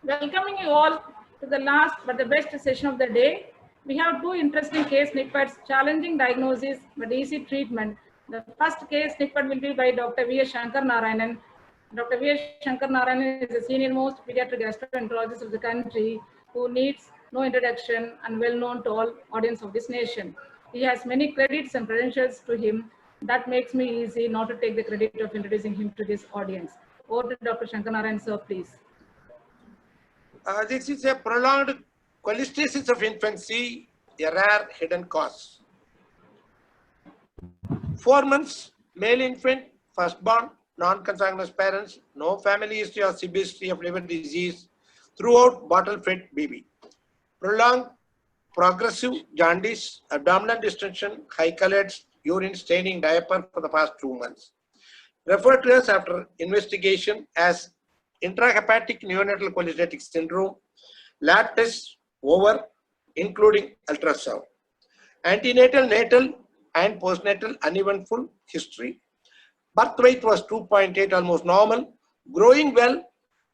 Welcoming you all to the last but the best session of the day. We have two interesting case snippets, challenging diagnosis but easy treatment. The first case snippet will be by Dr. V.S. Shankar Narayanan. Dr. V.S. Shankar Narayanan is the senior most pediatric gastroenterologist of the country who needs no introduction and well known to all audience of this nation. He has many credits and credentials to him. That makes me easy not to take the credit of introducing him to this audience. Over to Dr. Shankar Narayanan, sir, please. This is a prolonged cholestasis of infancy, a rare hidden cause. 4 months, male infant, firstborn, non-consanguineous parents, no family history or severe history of liver disease, throughout bottle-fed baby. Prolonged progressive jaundice, abdominal distension, high colored urine staining diaper for the past 2 months. Referred to as after investigation as intrahepatic neonatal cholestatic syndrome, lab tests over, including ultrasound. Antenatal, natal, and postnatal uneventful history. Birth weight was 2.8, almost normal. Growing well.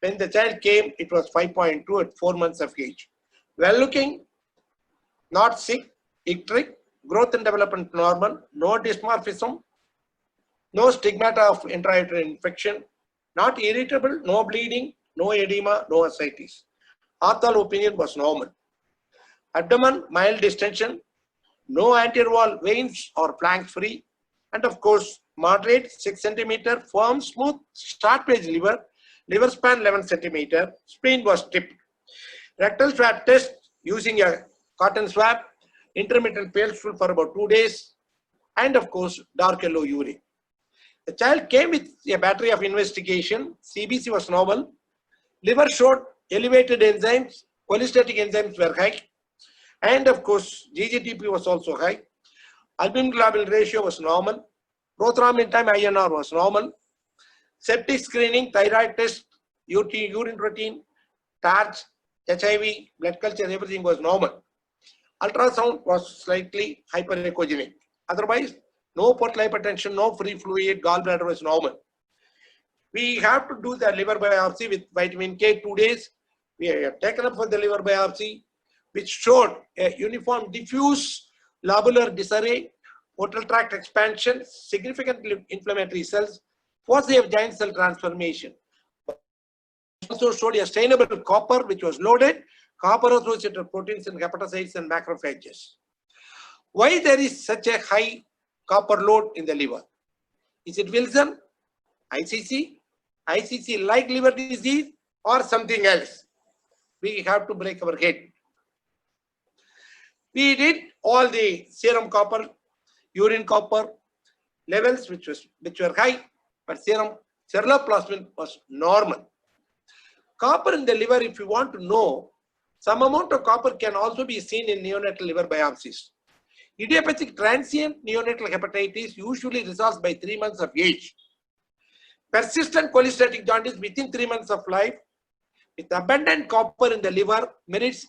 When the child came, it was 5.2 at 4 months of age. Well looking, not sick, icteric, growth and development normal, no dysmorphism, no stigmata of intrauterine infection, not irritable, no bleeding, no edema, no ascites. Arthal opinion was normal. Abdomen, mild distension, no anterior wall veins or flanks free, and of course, moderate 6 cm, firm, smooth, start page liver, liver span 11 cm, spleen was tipped. Rectal swab test using a cotton swab, intermittent pale stool for about 2 days, and of course, dark yellow urine. The child came with a battery of investigation. CBC was normal. Liver showed elevated enzymes. Cholestatic enzymes were high. And of course, GGTP was also high. Albumin globulin ratio was normal. Prothrombin time INR was normal. Septic screening, thyroid test, urine protein, TARC, HIV, blood culture, everything was normal. Ultrasound was slightly hyperechogenic. Otherwise, no portal hypertension, no free fluid, gallbladder was normal. We have to do the liver biopsy with vitamin K 2 days. We have taken up for the liver biopsy, which showed a uniform diffuse lobular disarray, portal tract expansion, significant inflammatory cells, foci giant cell transformation. Also showed a stainable copper, which was loaded, copper associated proteins in hepatocytes and macrophages. Why there is such a high copper load in the liver? Is it Wilson, ICC like liver disease, or something else? We have to break our head. We did all the serum copper, urine copper levels, which were high, but serum ceruloplasmin was normal. Copper in the liver, if you want to know, some amount of copper can also be seen in neonatal liver biopsies. Idiopathic transient neonatal hepatitis usually resolves by 3 months of age. Persistent cholestatic jaundice within 3 months of life with abundant copper in the liver merits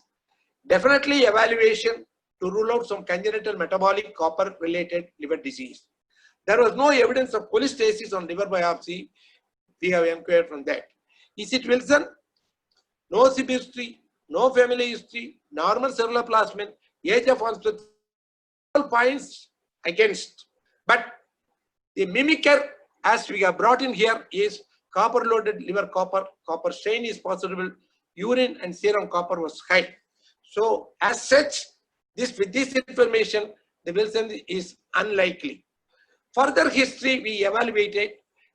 definitely evaluation to rule out some congenital metabolic copper related liver disease. There was no evidence of cholestasis on liver biopsy. We have inquired from that. Is it Wilson? No severe history, no family history, normal ceruloplasmin, age of onset, all points against. But the mimicker, as we have brought in here, is copper loaded liver copper stain is possible, urine and serum copper was high. So as such, with this information, the Wilson is unlikely. Further history we evaluated,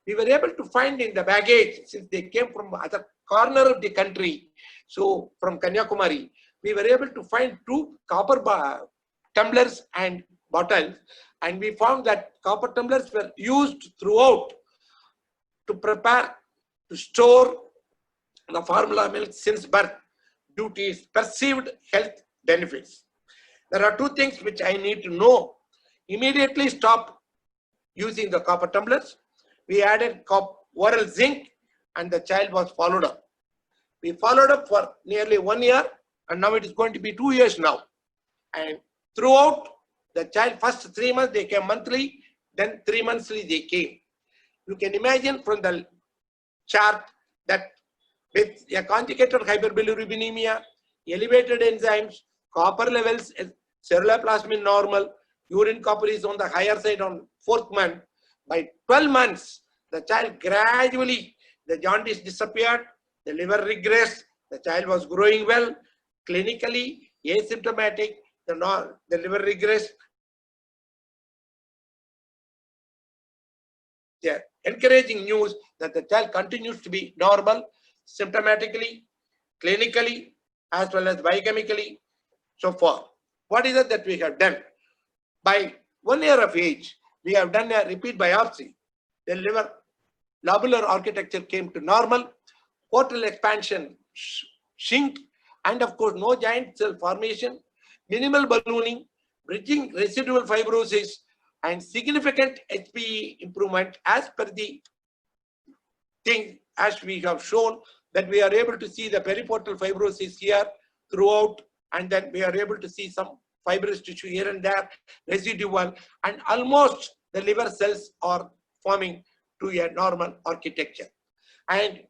we were able to find in the baggage, since they came from other corner of the country, so from Kanyakumari, we were able to find 2 copper tumblers and bottles, and we found that copper tumblers were used throughout to prepare, to store the formula milk since birth due to its perceived health benefits. There are 2 things which I need to know. Immediately stop using the copper tumblers. We added oral zinc and the child was followed up. We followed up for nearly 1 year and now it is going to be 2 years now. And throughout the child, first 3 months they came monthly, then 3 monthly they came. You can imagine from the chart that with a conjugated hyperbilirubinemia, elevated enzymes, copper levels, ceruloplasmin normal, urine copper is on the higher side on 4th month. By 12 months, the child gradually, the jaundice disappeared, the liver regressed, the child was growing well, clinically asymptomatic, the liver regressed. Yeah, encouraging news that the child continues to be normal, symptomatically, clinically, as well as biochemically. So far, what is it that we have done? By 1 year of age, we have done a repeat biopsy. The liver lobular architecture came to normal, portal expansion shrink, and of course, no giant cell formation, minimal ballooning, bridging residual fibrosis, and significant HPE improvement as per the thing, as we have shown that we are able to see the periportal fibrosis here throughout, and then we are able to see some fibrous tissue here and there, residual, and almost the liver cells are forming to a normal architecture. And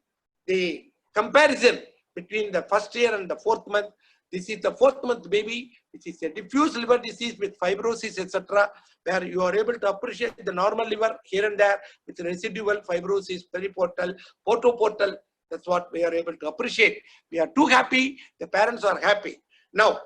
the comparison between the 1st year and the 4th month, this is the 4th month baby, which is a diffuse liver disease with fibrosis, etc., where you are able to appreciate the normal liver here and there with residual fibrosis, periportal, portoportal. That's what we are able to appreciate. We are too happy, the parents are happy. Now,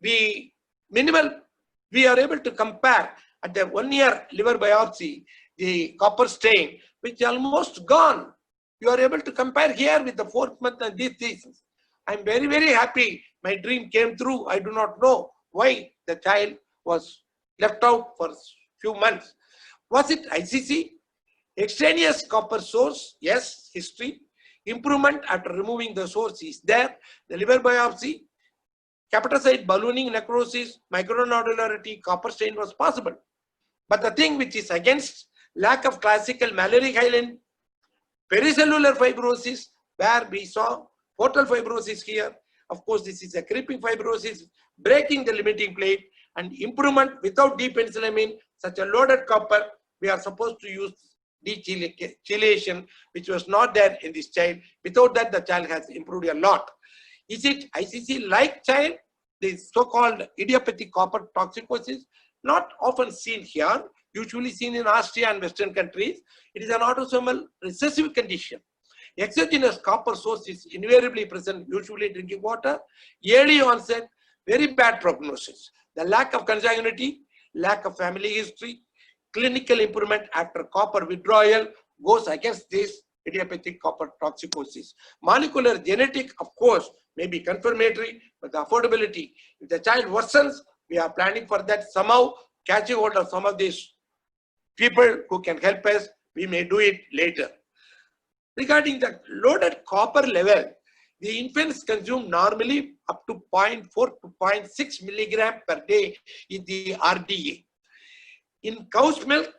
we are able to compare at the 1 year liver biopsy, the copper stain, which is almost gone. You are able to compare here with the 4th month and these things. I'm very, very happy. My dream came true. I do not know why the child was left out for few months. Was it ICC? Extraneous copper source? Yes. History. Improvement after removing the source is there. The liver biopsy, hepatocyte ballooning necrosis, micronodularity, copper stain was possible. But the thing which is against, lack of classical Mallory hyaline, pericellular fibrosis, where we saw portal fibrosis here. Of course, this is a creeping fibrosis, breaking the limiting plate, and improvement without depenicillamine, such a loaded copper. We are supposed to use dechelation, which was not there in this child. Without that, the child has improved a lot. Is it ICC-like child? The so-called idiopathic copper toxicosis, not often seen here, usually seen in Austria and Western countries. It is an autosomal recessive condition. Exogenous copper source is invariably present, usually in drinking water. Early onset, very bad prognosis. The lack of consanguinity, lack of family history, clinical improvement after copper withdrawal goes against this idiopathic copper toxicosis. Molecular genetic, of course, may be confirmatory, but the affordability, if the child worsens, we are planning for that, somehow catching hold of some of these people who can help us. We may do it later. Regarding the loaded copper level, the infants consume normally up to 0.4 to 0.6 milligram per day in the RDA. In cow's milk,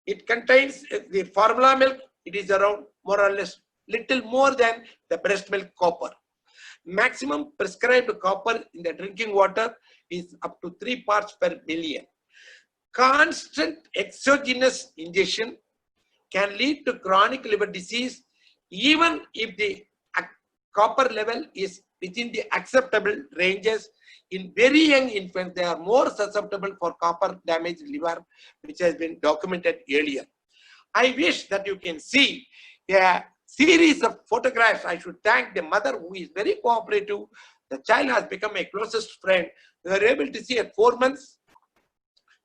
it contains the formula milk, it is around more or less little more than the breast milk copper. Maximum prescribed copper in the drinking water is up to 3 parts per million. Constant exogenous ingestion can lead to chronic liver disease even if the copper level is within the acceptable ranges. In very young infants, they are more susceptible for copper damaged liver, which has been documented earlier. I wish that you can see a series of photographs. I should thank the mother who is very cooperative. The child has become a closest friend. You are able to see at 4 months.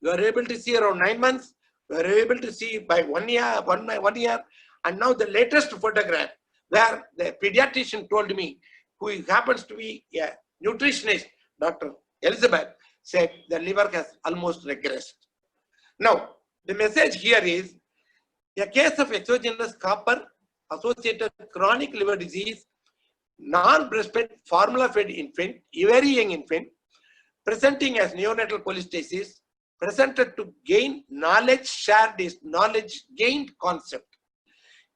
You are able to see around 9 months. You are able to see by 1 year, 1 year. And now the latest photograph where the pediatrician told me, who happens to be a nutritionist, Dr. Elizabeth, said the liver has almost regressed. Now, the message here is a case of exogenous copper associated chronic liver disease, non-breastfed formula-fed infant, very young infant, presenting as neonatal cholestasis, presented to gain knowledge shared is knowledge gained concept.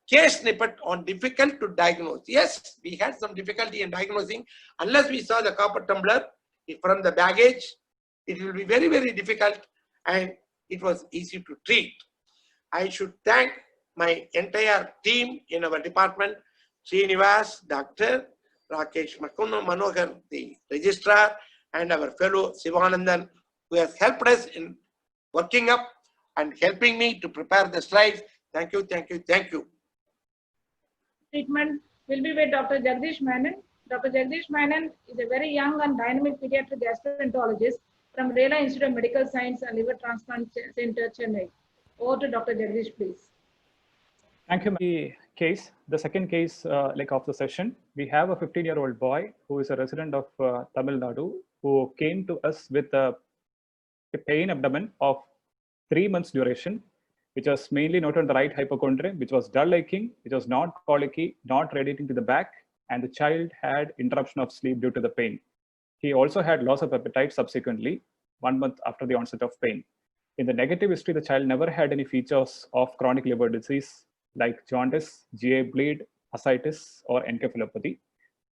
Case snippet on difficult to diagnose. Yes, we had some difficulty in diagnosing. Unless we saw the copper tumbler from the baggage, it will be very, very difficult, and it was easy to treat. I should thank my entire team in our department, Srinivas, Dr. Rakesh Manohar, the registrar, and our fellow Sivanandan, who has helped us in working up and helping me to prepare the slides. Thank you, thank you, thank you. Treatment will be with Dr. Jagdish Menon. Dr. Jagdish Menon is a very young and dynamic pediatric gastroenterologist from Rela Institute of Medical Science and Liver Transplant Center, Chennai. Over to Dr. Jagdish, please. Thank you. The second case of the session, we have a 15-year-old boy who is a resident of Tamil Nadu who came to us with a pain abdomen of 3 months duration, which was mainly noted on the right hypochondria, which was dull aching, which was not colicky, not radiating to the back, and the child had interruption of sleep due to the pain. He also had loss of appetite subsequently, 1 month after the onset of pain. In the negative history, the child never had any features of chronic liver disease like jaundice, GI bleed, ascites, or encephalopathy.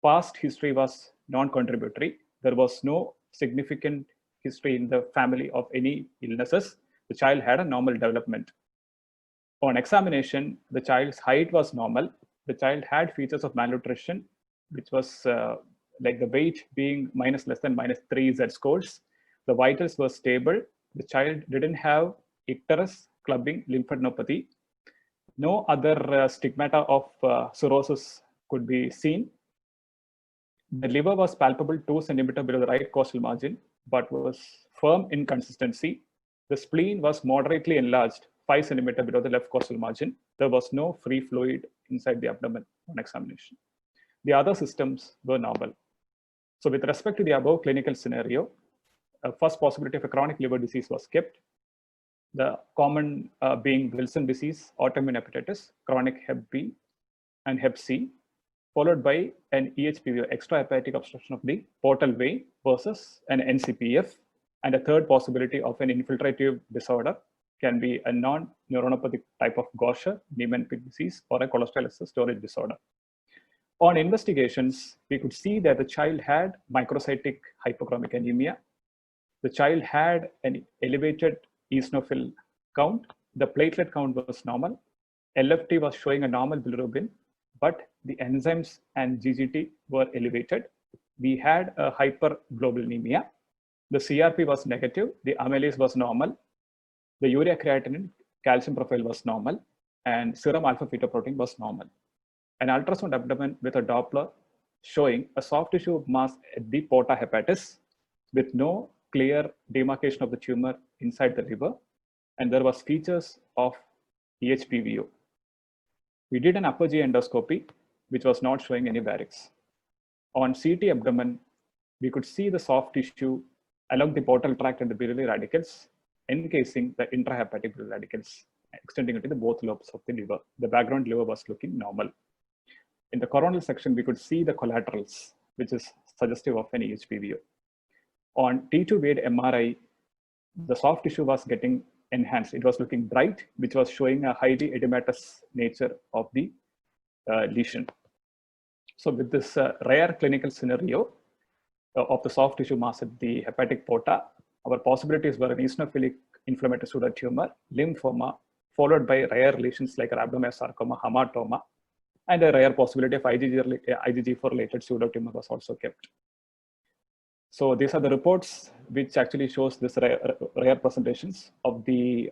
Past history was non-contributory. There was no significant history in the family of any illnesses. The child had a normal development. On examination, the child's height was normal. The child had features of malnutrition, which was like the weight being less than -3 Z scores. The vitals were stable. The child didn't have icterus, clubbing, lymphadenopathy. No other stigmata of cirrhosis could be seen. The liver was palpable 2 centimeters below the right costal margin, but was firm in consistency. The spleen was moderately enlarged 5 centimeters below the left costal margin. There was no free fluid inside the abdomen on examination. The other systems were normal. So with respect to the above clinical scenario, first possibility of a chronic liver disease was kept. The common being Wilson disease, autoimmune hepatitis, chronic Hep B and Hep C, followed by an EHPV, extrahepatic obstruction of the portal vein, versus an NCPF. And a third possibility of an infiltrative disorder can be a non-neuronopathic type of Gaucher, Niemann-Pick disease, or a cholesterol excess storage disorder. On investigations, we could see that the child had microcytic hypochromic anemia. The child had an elevated eosinophil count. The platelet count was normal. LFT was showing a normal bilirubin, but the enzymes and GGT were elevated. We had a hyperglobulinemia. The CRP was negative. The amylase was normal. The urea creatinine calcium profile was normal, and serum alpha fetoprotein was normal. An ultrasound abdomen with a Doppler showing a soft tissue mass at the porta hepatis with no clear demarcation of the tumor inside the liver, and there was features of EHPVO. We did an upper GI endoscopy, which was not showing any varix. On CT abdomen, we could see the soft tissue along the portal tract and the biliary radicals, encasing the intrahepatic biliary radicals, extending into the both lobes of the liver. The background liver was looking normal. In the coronal section, we could see the collaterals, which is suggestive of an EHPVO. On T2-weighted MRI, the soft tissue was getting enhanced. It was looking bright, which was showing a highly edematous nature of the lesion. So with this rare clinical scenario of the soft tissue mass at the hepatic porta, our possibilities were an eosinophilic inflammatory pseudotumor, lymphoma, followed by rare lesions like rhabdomyosarcoma, hamartoma, and a rare possibility of IgG4-related pseudotumor was also kept. So these are the reports which actually shows this rare presentations of the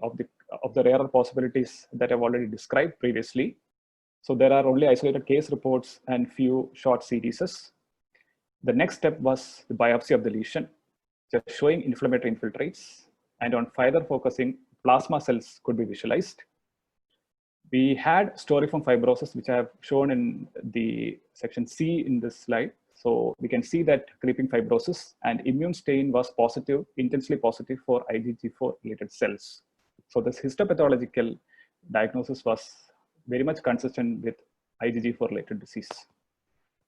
rarer possibilities that I've already described previously. So there are only isolated case reports and few short CTs. The next step was the biopsy of the lesion, just showing inflammatory infiltrates, and on further focusing, plasma cells could be visualized. We had storiform fibrosis, which I have shown in the section C in this slide. So we can see that creeping fibrosis and immune stain was positive, intensely positive for IgG4-related cells. So this histopathological diagnosis was very much consistent with IgG4-related disease.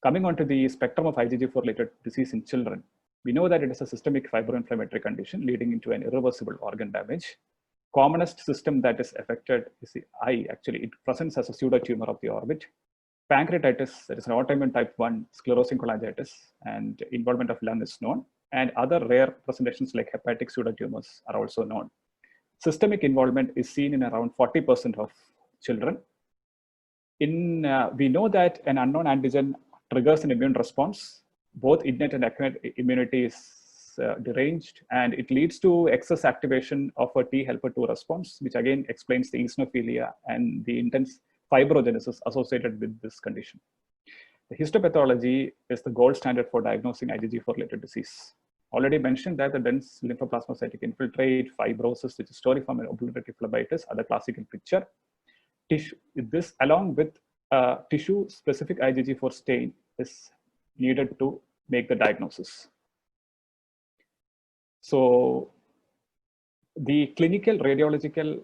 Coming on to the spectrum of IgG4-related disease in children, we know that it is a systemic fibroinflammatory condition leading into an irreversible organ damage. Commonest system that is affected is the eye. Actually, it presents as a pseudotumor of the orbit. Pancreatitis, that is an autoimmune type 1 sclerosing cholangitis, and involvement of lung is known. And other rare presentations like hepatic pseudotumors are also known. Systemic involvement is seen in around 40% of children. we know that an unknown antigen triggers an immune response. Both innate and acquired immunity is deranged, and it leads to excess activation of a T helper 2 response, which again explains the eosinophilia and the intense fibrogenesis associated with this condition. The histopathology is the gold standard for diagnosing IgG4 related disease. Already mentioned that the dense lymphoplasmacytic infiltrate, fibrosis, which is storiform and obliterative phlebitis, are the classical picture. This, along with tissue-specific IgG4 stain, is needed to make the diagnosis. So the clinical radiological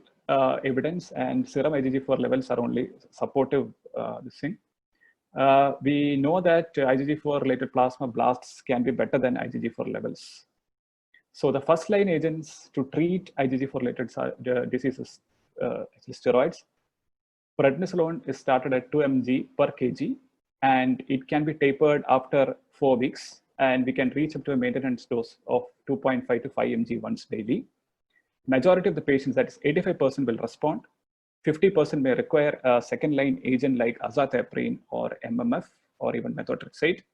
evidence and serum IgG4 levels are only supportive this thing. We know that IgG4 related plasma blasts can be better than IgG4 levels. So the first line agents to treat IgG4 related diseases, actually steroids. Prednisolone is started at 2 mg per kg, and it can be tapered after 4 weeks, and we can reach up to a maintenance dose of 2.5 to 5 mg once daily. Majority of the patients, that is 85%, will respond. 50% may require a second line agent like azathioprine or MMF or even methotrexate.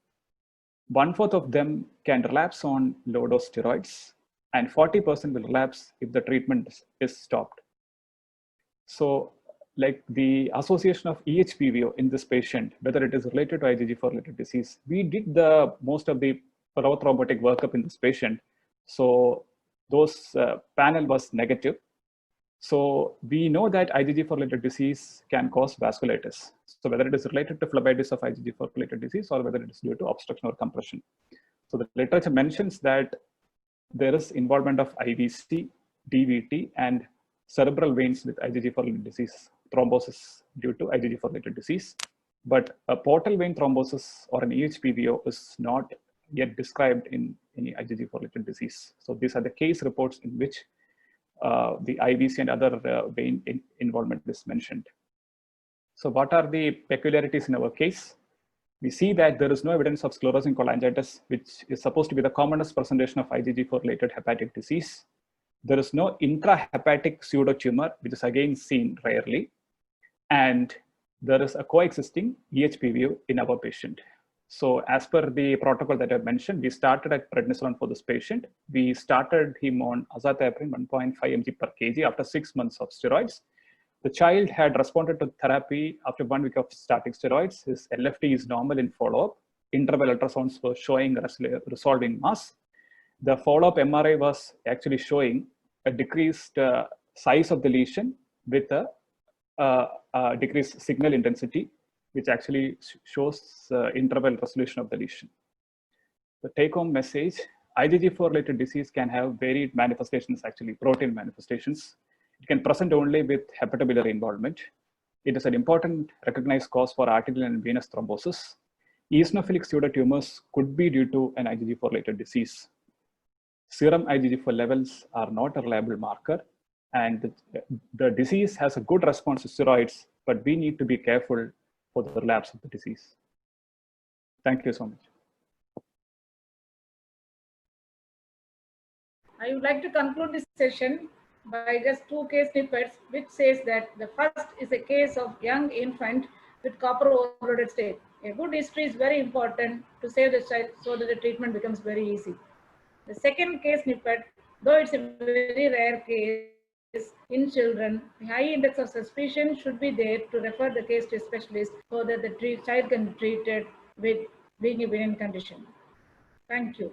1/4 of them can relapse on low dose steroids, and 40% will relapse if the treatment is stopped. So, like the association of EHPVO in this patient, whether it is related to IgG4 related disease, we did the most of the prothrombotic workup in this patient. So those panel was negative. So we know that IgG4 related disease can cause vasculitis. So whether it is related to phlebitis of IgG4 related disease or whether it is due to obstruction or compression. So the literature mentions that there is involvement of IVC, DVT, and cerebral veins with IgG4 related disease, thrombosis due to IgG4 related disease. But a portal vein thrombosis or an EHPVO is not yet described in any IgG4 related disease. So these are the case reports in which the IVC and other vein involvement is mentioned. So what are the peculiarities in our case? We see that there is no evidence of sclerosing cholangitis, which is supposed to be the commonest presentation of IgG4 related hepatic disease. There is no intrahepatic pseudotumor, which is again seen rarely. And there is a coexisting EHPVO in our patient. So as per the protocol that I mentioned, we started at prednisolone for this patient. We started him on azathioprine 1.5 mg per kg after 6 months of steroids. The child had responded to therapy after 1 week of starting steroids. His LFT is normal in follow-up. Interval ultrasounds were showing resolving mass. The follow-up MRI was actually showing a decreased size of the lesion with a decreased signal intensity, which actually shows interval resolution of the lesion. The take-home message, IgG4 related disease can have varied manifestations, actually protein manifestations. It can present only with hepatobiliary involvement. It is an important recognized cause for arterial and venous thrombosis. Eosinophilic pseudotumors could be due to an IgG4 related disease. Serum IgG4 levels are not a reliable marker, and the disease has a good response to steroids, but we need to be careful for the relapse of the disease. Thank you so much. I would like to conclude this session by just 2 case snippets, which says that the first is a case of young infant with copper overloaded state. A good history is very important to save the child so that the treatment becomes very easy. The second case snippet, though it's a very rare case in children, the high index of suspicion should be there to refer the case to a specialist so that the child can be treated with being a benign condition. Thank you.